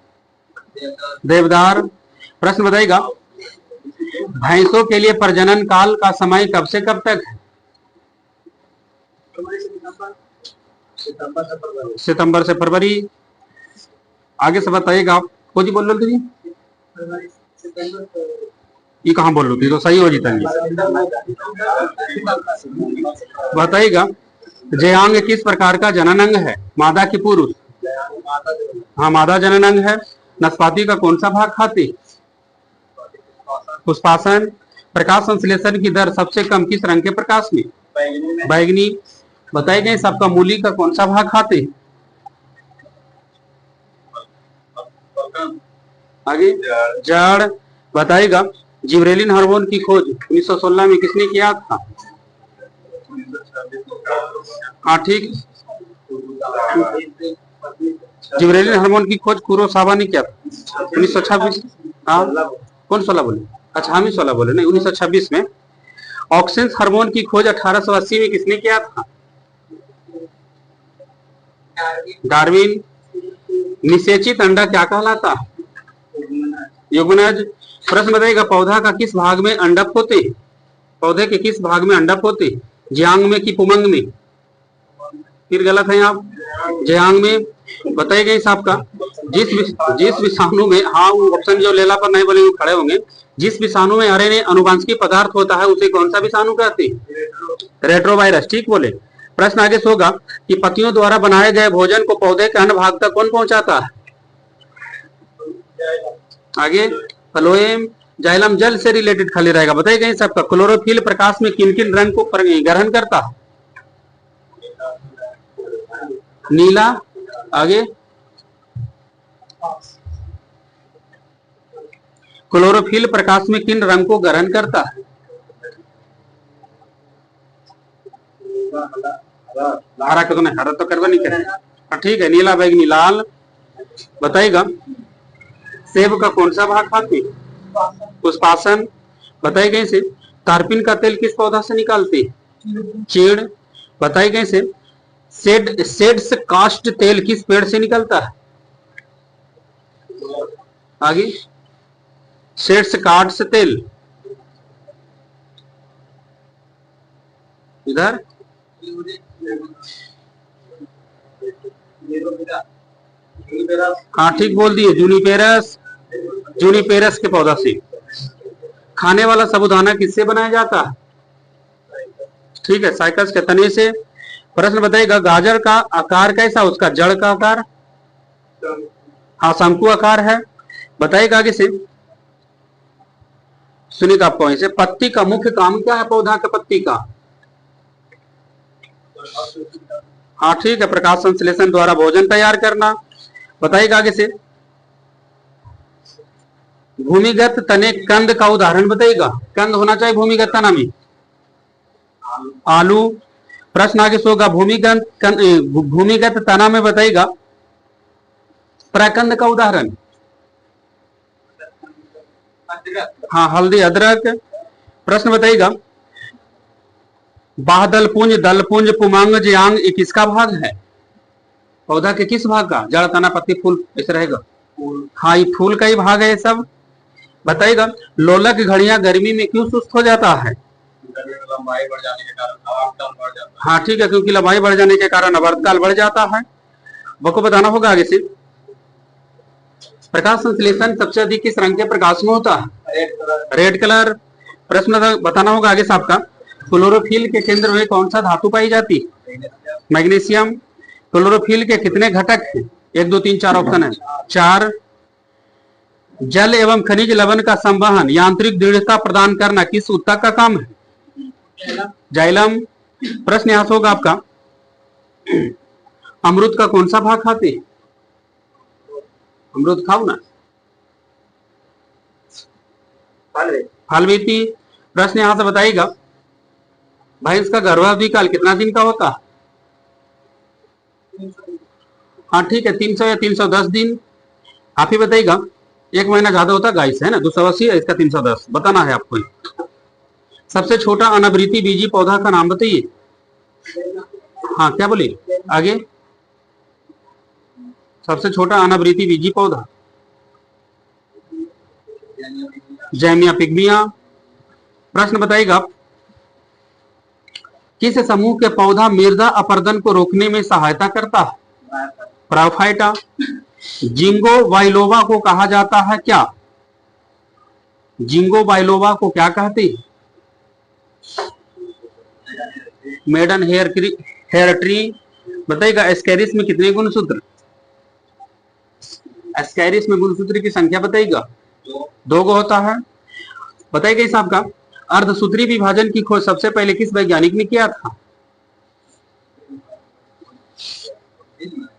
देवदार। प्रश्न बताइएगा भैंसों के लिए प्रजनन काल का समय कब से कब तक है? सितंबर से फरवरी। आगे से बताइएगा आप। को जी बोल रहे थे ये कहाँ बोल रही थी, तो सही हो जीता। बताइएगा जयांग किस प्रकार का जननांग है? मादा की पुरुष? हाँ मादा जननांग है। नाशपाती का कौन सा भाग खाते? पुष्पासन। प्रकाश संश्लेषण की दर सबसे कम किस रंग के प्रकाश में? बैगनी। बताए गए सबका मूली का कौन सा भाग खाते? आगे जड़। बताएगा जिब्रेलिन हार्मोन की खोज 1916 में किसने किया था? हाँ ठीक, जिब्रेलिन हार्मोन की खोज कुरोसावा ने किया था 1926। हाँ कौन 16 बोले? अच्छा हम ही 16 बोले, नहीं 1926 में। ऑक्सिन हार्मोन की खोज 1880 में किसने किया था? डार्विन। निषेचित अंडा क्या कहलाता? युग्मनज। प्रश्न बताइएगा पौधा का किस भाग में अंडक होते? पौधे के किस भाग में अंडक होते? ज्यांग में कि पुमंग में? फिर गलत है आप, ज्यांग में। बताइए गई साहब का जिस विषाणु में, हाँ वो ऑप्शन जो लेला पर नहीं बोले वो खड़े होंगे। जिस विषाणु में आरएनए अनुवांशिक पदार्थ होता है उसे कौन सा विषाणु कहते हैं? रेट्रोवायरस। ठीक बोले। प्रश्न आगे होगा कि पत्तियों द्वारा बनाए गए भोजन को पौधे के अन्य भाग तक कौन पहुंचाता है? आगे फ्लोएम जाइलम जल से रिलेटेड खाली रहेगा। बताइए गई सबका क्लोरोफिल प्रकाश में किन किन रंग को ग्रहण करता है? नीला। आगे क्लोरोफिल प्रकाश में किन रंग को ग्रहण करता है? हरा को तो नहीं, हरा तो करवा नहीं करेगा। ठीक है, नीला, बैगनी, लाल। बताइएगा सेब का कौन सा भाग खाते? पुष्पासन। बताई गई से तारपीन का तेल किस पौधा से निकालते? चीड़। बताई गई से सेड्स कास्ट तेल किस पेड़ से निकलता है? आगे सेड्स कास्ट तेल इधर हाँ ठीक बोल दिए, जूनिपेरस। जूनिपेरस के पौधा से। खाने वाला साबूदाना किससे बनाया जाता है? ठीक है, साइकस के तने से। प्रश्न बताइएगा गाजर का आकार कैसा? उसका जड़ का आकार हाँ शंकु आकार है। बताइएगा आगे से सुनिए आपको ऐसे पत्ती का मुख्य काम क्या है? पौधा के पत्ती का हाँ ठीक है, प्रकाश संश्लेषण द्वारा भोजन तैयार करना। बताइएगा आगे से भूमिगत तने कंद का उदाहरण बताइएगा। कंद होना चाहिए भूमिगत तना में। आलू। प्रश्न आगे होगा भूमिगत तना में बताइएगा प्रकंद का उदाहरण। हाँ हल्दी, अदरक। प्रश्न बताइएगा बादल पुंज, दलपुंज, पुमांग, ज्यांग ये किसका भाग है? पौधा के किस भाग का? जड़, तना, पत्ती, फूल ऐसे रहेगा। हाँ ये फूल का ही भाग है ये सब। बताइएगा लोलक घड़ियां गर्मी में क्यों सुस्त हो जाता है? लंबाई बढ़ जाने के कारण आवर्तकाल बढ़ जाता है। हाँ ठीक है, क्योंकि लंबाई बढ़ जाने के कारण आवर्तकाल बढ़ जाता है। आपको बताना होगा आगे से प्रकाश संश्लेषण सबसे अधिक किस रंग के प्रकाश में होता है? Red colour. प्रश्न बताना होगा आगे से आपका क्लोरोफिल के केंद्र में कौन सा धातु पाई जाती है? मैग्नीशियम। क्लोरोफिल के कितने घटक हैं? 1 2 3 4 ऑप्शन है। 4। जल एवं खनिज लवण का संवहन यांत्रिक दृढ़ता प्रदान करना किस ऊतक का काम है? जाइलम। प्रश्न यहां से होगा आपका, अमृत का कौन सा भाग खाते हैं? अमृत खाओ ना, फलवेती। प्रश्न यहां से बताइएगा, भैंस का गर्भाधिकाल कितना दिन का होता है? हाँ ठीक है, 300 या 310 दिन। आप ही बताइएगा, एक महीना ज्यादा होता गाय से है ना, 280 है, इसका 310 बताना है आपको। सबसे छोटा अनावृति बीजी पौधा का नाम बताइए। हाँ क्या बोले आगे? सबसे छोटा अनावृति बीजी पौधा जैमिया पिग्मिया। प्रश्न बताइएगा, किस समूह के पौधा मृदा अपरदन को रोकने में सहायता करता है? ब्रायोफाइटा। जिंगो बाइलोवा को कहा जाता है क्या? जिंगो बाइलोवा को क्या कहते हैं? Maiden hair tree. बताइएगा, एस्कैरिस में कितने गुणसूत्र? एस्कैरिस में गुणसूत्र की संख्या बताइएगा, 2 गो होता है। बताइएगा इस आपका, अर्धसूत्री विभाजन की खोज सबसे पहले किस वैज्ञानिक ने किया था?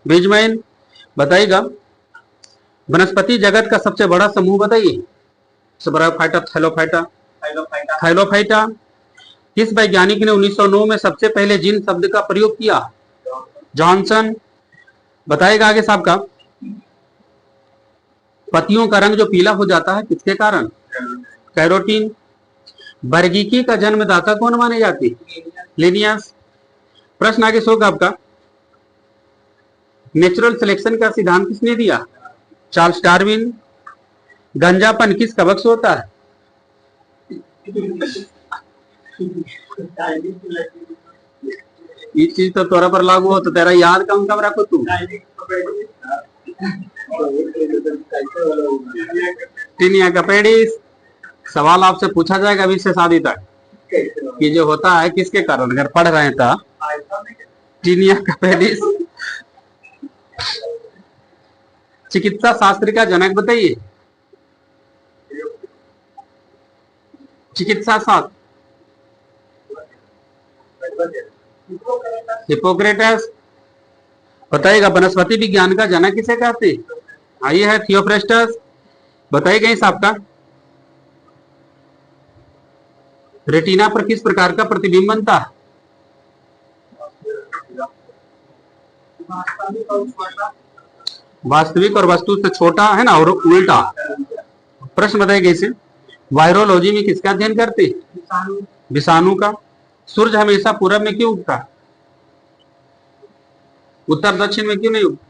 बेंजामिन। बताइएगा, वनस्पति जगत का सबसे बड़ा समूह बताइए। ब्रायोफाइटा, थाइलोफाइटा। किस वैज्ञानिक ने 1909 में सबसे पहले जिन शब्द का प्रयोग किया? जॉनसन। बताइएगा आगे साहब का, पत्तियों का रंग जो पीला हो जाता है किसके कारण? कैरोटीन। वर्गीकी का जन्मदाता कौन माने जाते? लिनियस। प्रश्न आगे होगा आपका, नेचुरल सिलेक्शन का सिद्धांत किसने दिया? Charles Darwin. गंजापन किस कवक से होता है? ये चीज तो तोरा पर लागू हो तो तेरा याद कम कम रखो तू। टीनिया कपेडिस। सवाल आपसे पूछा जाएगा 20 से शादी तक कि जो होता है किसके कारण, अगर पढ़ रहे हैं तो। टीनिया कपेडिस। चिकित्सा शास्त्र का जनक बताइए। चिकित्सा शास्त्र हिपोक्रेटस। बताइएगा, वनस्पति विज्ञान का जनक किसे कहते हैं? आइए है थियोफ्रेस्टस। बताइएगा इस आपका, रेटिना पर किस प्रकार का प्रतिबिंब बनता है? वास्तविक और वस्तु से छोटा है ना, और उल्टा। प्रश्न बताइएगा इसे, वायरोलॉजी में किसका अध्ययन करते? विषाणु का। सूर्य हमेशा पूरब में क्यों उगता है? उत्तर दक्षिण में क्यों नहीं उगता?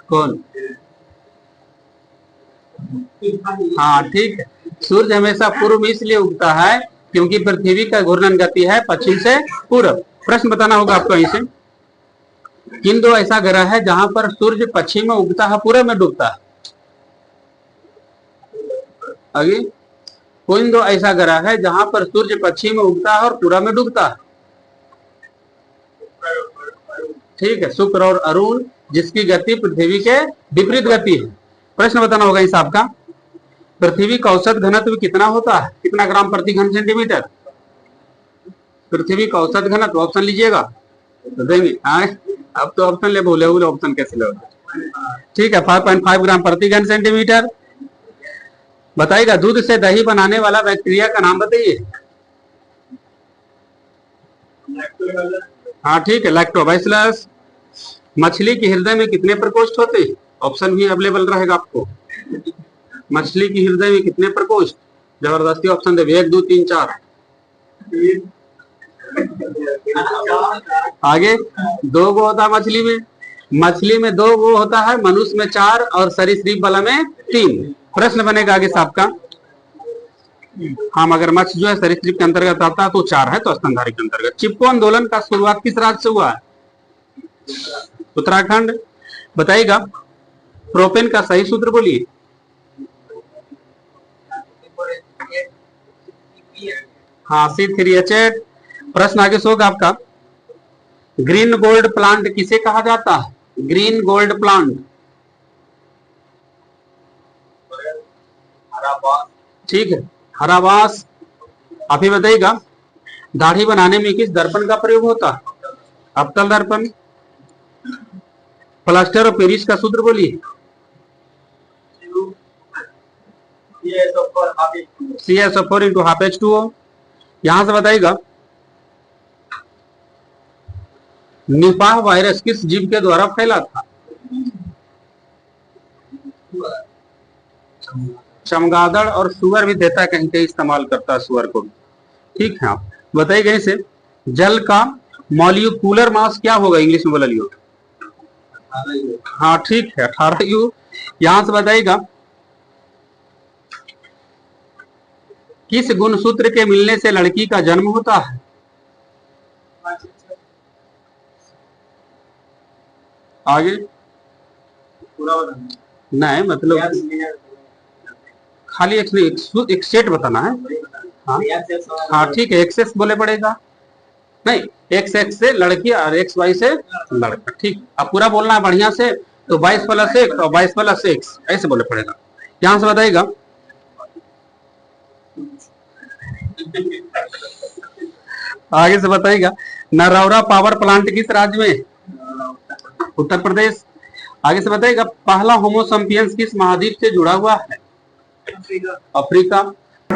कौन? हाँ ठीक है, सूर्य हमेशा पूर्व में इसलिए उगता है क्योंकि पृथ्वी का घूर्णन गति है पश्चिम से पूर्व। प्रश्न बताना होगा आपको इसे, किन दो ऐसा ग्रह है जहां पर सूर्य पश्चिम में उगता है पूर्व में डूबता है? आगे, कौन दो ऐसा ग्रह है जहां पर सूर्य पश्चिम में उगता है और पूर्व में डूबता है? ठीक है, शुक्र और अरुण, जिसकी गति पृथ्वी के विपरीत गति है। प्रश्न बताना होगा इस आपका, पृथ्वी का औसत घनत्व कितना होता है? कितना ग्राम प्रति घन सेंटीमीटर? पृथ्वी का औसत घनत्व ऑप्शन लीजिएगा तो देंगे। अब तो ऑप्शन ले, बोले ऑप्शन कैसे लोगे? ठीक है, 5.5 ग्राम प्रति घन सेंटीमीटर। बताइएगा, दूध से दही बनाने वाला बैक्टीरिया का नाम बताइए। हाँ ठीक है, लैक्टोबैसिलस। मछली के हृदय में कितने प्रकोष्ठ होते हैं? ऑप्शन भी अवेलेबल रहेगा आपको। मछली की हृदय में कितने प्रकोष्ठ? जबरदस्ती ऑप्शन दे, 1 2 3 4। आगे 2 गो होता है मछली में। मछली में 2 गो होता है, मनुष्य में 4 और सरीसृप वाला में 3। प्रश्न बनेगा आगे साहब का, हाँ मगरमच्छ जो है सरीसृप के अंतर्गत आता है तो 4 है, तो स्तनधारी के अंतर्गत। चिपको आंदोलन का शुरुआत किस राज्य से हुआ है? उत्तराखंड। बताइएगा, प्रोपेन का सही सूत्र बोलिए। हाँ C3H8। प्रश्न आगे होगा आपका, ग्रीन गोल्ड प्लांट किसे कहा जाता है? ग्रीन गोल्ड प्लांट, ठीक है, हरा बांस। आप ही बताइएगा, दाढ़ी बनाने में किस दर्पण का प्रयोग होता है? अवतल दर्पण। प्लास्टर ऑफ पेरिस का सूत्र बोलिए। CaSO4 into half H2O। यहां से बताइएगा, निपाह वायरस किस जीव के द्वारा फैला था? चमगादड़ और सुअर भी देता है, कहीं कहीं इस्तेमाल करता है सुअर को। ठीक है, आप बताइएगा इसे, जल का मॉलिक्यूलर मास क्या होगा? इंग्लिश में बोला लियो। हाँ ठीक है, 18U। यहां से बताइएगा, किस गुणसूत्र के मिलने से लड़की का जन्म होता है? आगे नहीं, मतलब खाली एक सेट बताना है। हाँ हाँ ठीक है, एक्सेस बोले पड़ेगा, नहीं एक्स एक्स से लड़की और एक्स वाई से लड़का। ठीक, अब पूरा बोलना है बढ़िया से, तो 22 + 1 और 22 + 1 ऐसे बोले पड़ेगा। यहां से बताइएगा, आगे से बताइएगा, नरौरा पावर प्लांट किस राज्य में? उत्तर प्रदेश। आगे से बताइएगा, पहला होमो सैपियंस किस महाद्वीप से जुड़ा हुआ है? अफ्रीका।